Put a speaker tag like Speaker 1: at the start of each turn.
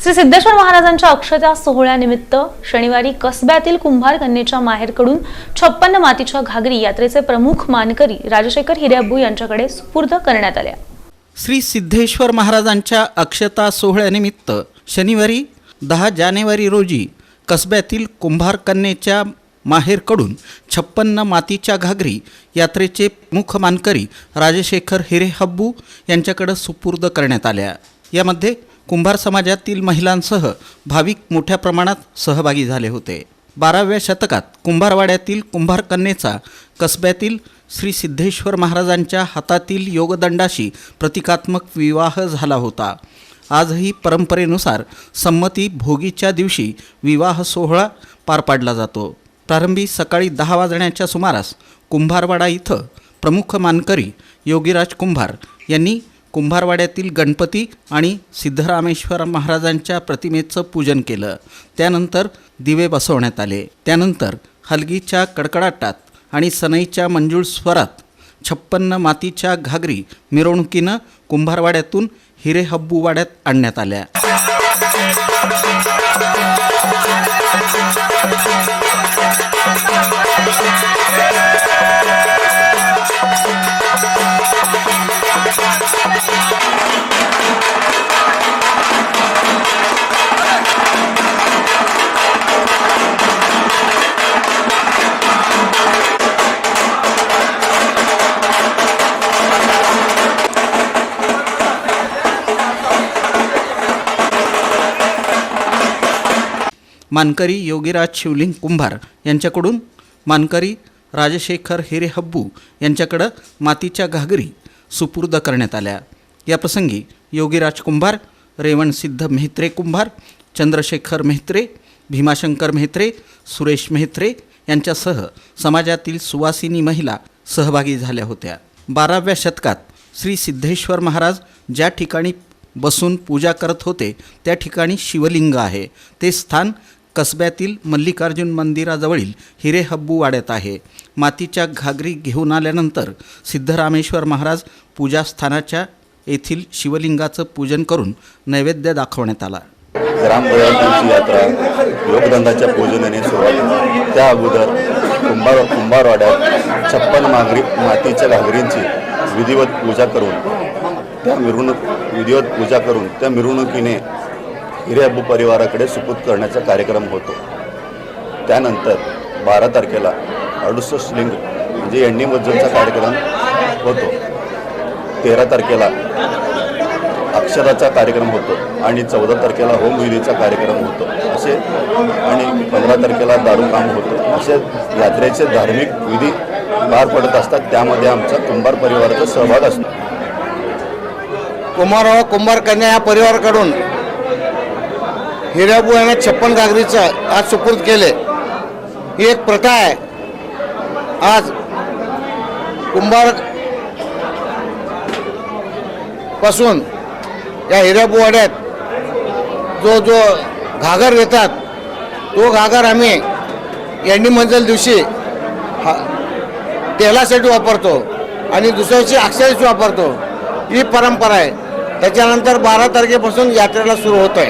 Speaker 1: श्री सिद्धेश्वर महाराजांच्या अक्षता सोहळ्यानिमित्त शनिवारी कसब्यातील कुंभार कन्येच्या माहेरकडून 56 मातीच्या घागरी यात्रेचे प्रमुख मानकरी राजशेखर हिरेअब्बू यांच्याकडे सुपूर्द करण्यात आल्या।
Speaker 2: श्री सिद्धेश्वर महाराजांच्या अक्षता सोहळ्यानिमित्त शनिवारी 10 जानेवारी रोजी कसब्यातील कुंभार कन्येच्या माहेरकडून 56 मातीच्या घागरी यात्रेचे प्रमुख मानकरी राजशेखर हिरेअब्बू यांच्याकडे सुपूर्द करण्यात आल्या। यामध्ये कुंभार समाजातील महिलांसह भाविक मोठ्या प्रमाणात सहभागी झाले होते। 12व्या शतकात कुंभारवाड्यातील कुंभार कन्येचा कसब्यातील श्री सिद्धेश्वर महाराजांच्या हातातील योगदंडाशी प्रतिकात्मक विवाह झाला होता। आजही परंपरेनुसार संमती भोगीच्या दिवशी विवाह सोहळा पार पाडला जातो। प्रारंभी सकाळी 10 वाजण्याच्या सुमारास कुंभारवाडा इथं प्रमुख मानकरी योगीराज कुंभार यांनी कुंभारवाड्यातील गणपती आणि सिद्धरामेश्वर महाराजांच्या प्रतिमेचं पूजन केलं। त्यानंतर दिवे बसवण्यात आले। त्यानंतर हलगीच्या कडकडाटात आणि सनईच्या मंजूळ स्वरात 56 मातीच्या घागरी मिरवणुकीनं कुंभारवाड्यातून हिरेअब्बू वाड्यात आणण्यात आल्या। मानकरी योगीराज शिवलिंग कुंभार यांच्याकडून मानकरी राजशेखर हिरेअब्बू यांच्याकडे मातीच्या घागरी सुपूर्द करण्यात आल्या। या प्रसंगी योगीराज कुंभार, रेवणसिद्ध मेहत्रे कुंभार, चंद्रशेखर मेहत्रे, भीमाशंकर मेहत्रे, सुरेश मेहत्रे यांच्यासह समाजातील सुवासिनी महिला सहभागी झाल्या होत्या। 12व्या शतकात श्री सिद्धेश्वर महाराज ज्या ठिकाणी बसून पूजा करत होते त्या ठिकाणी शिवलिंग आहे। ते स्थान कसब्यातील मल्लिकार्जुन मंदिराजवळील हिरेअब्बू वाड्यात आहे। मातीच्या घागरी घेऊन आल्यानंतर सिद्धरामेश्वर महाराज पूजास्थानाच्या येथील शिवलिंगाचं पूजन करून नैवेद्य दाखवण्यात आला।
Speaker 3: ग्रामदेवतांची यात्रा योगदंडाच्या पूजनाने सुरुवात। त्या अगोदर कुंभारवाड्यात 56 मातीच्या घागरींची विधिवत पूजा करून त्या मिरवणुकीने हिरेअब्बू परिवाराकडे सुपूर्द करण्याचा कार्यक्रम होतो। त्यानंतर 12 तारखेला 68 लिंग म्हणजे एण्णीमज्जनचा कार्यक्रम होतो। 13 तारखेला अक्षराचा कार्यक्रम होतो आणि 14 तारखेला होमविधीचा कार्यक्रम होतो असे आणि 15 तारखेला दारूकाम होतो। असे यात्रेचे धार्मिक विधी पार पडत असतात। त्यामध्ये आमचा कुंभार परिवाराचा सहभाग असतो।
Speaker 4: कुंभार कन्या या परिवाराकडून हिरेअब्बू यांना 56 घागरीचं आज सुपूर्द केले। ही एक प्रथा आहे। आज कुंभार पासून या हिरेअब्बू वाड्यात जो घागर येतात तो घागर आम्ही एंडी मंजल दिवशी तेलासाठी वापरतो आणि दुसऱ्या दिवशी अक्षरासाठी वापरतो। ही परंपरा आहे। त्याच्यानंतर 12 तारखेपासून यात्रेला सुरू होत आहे।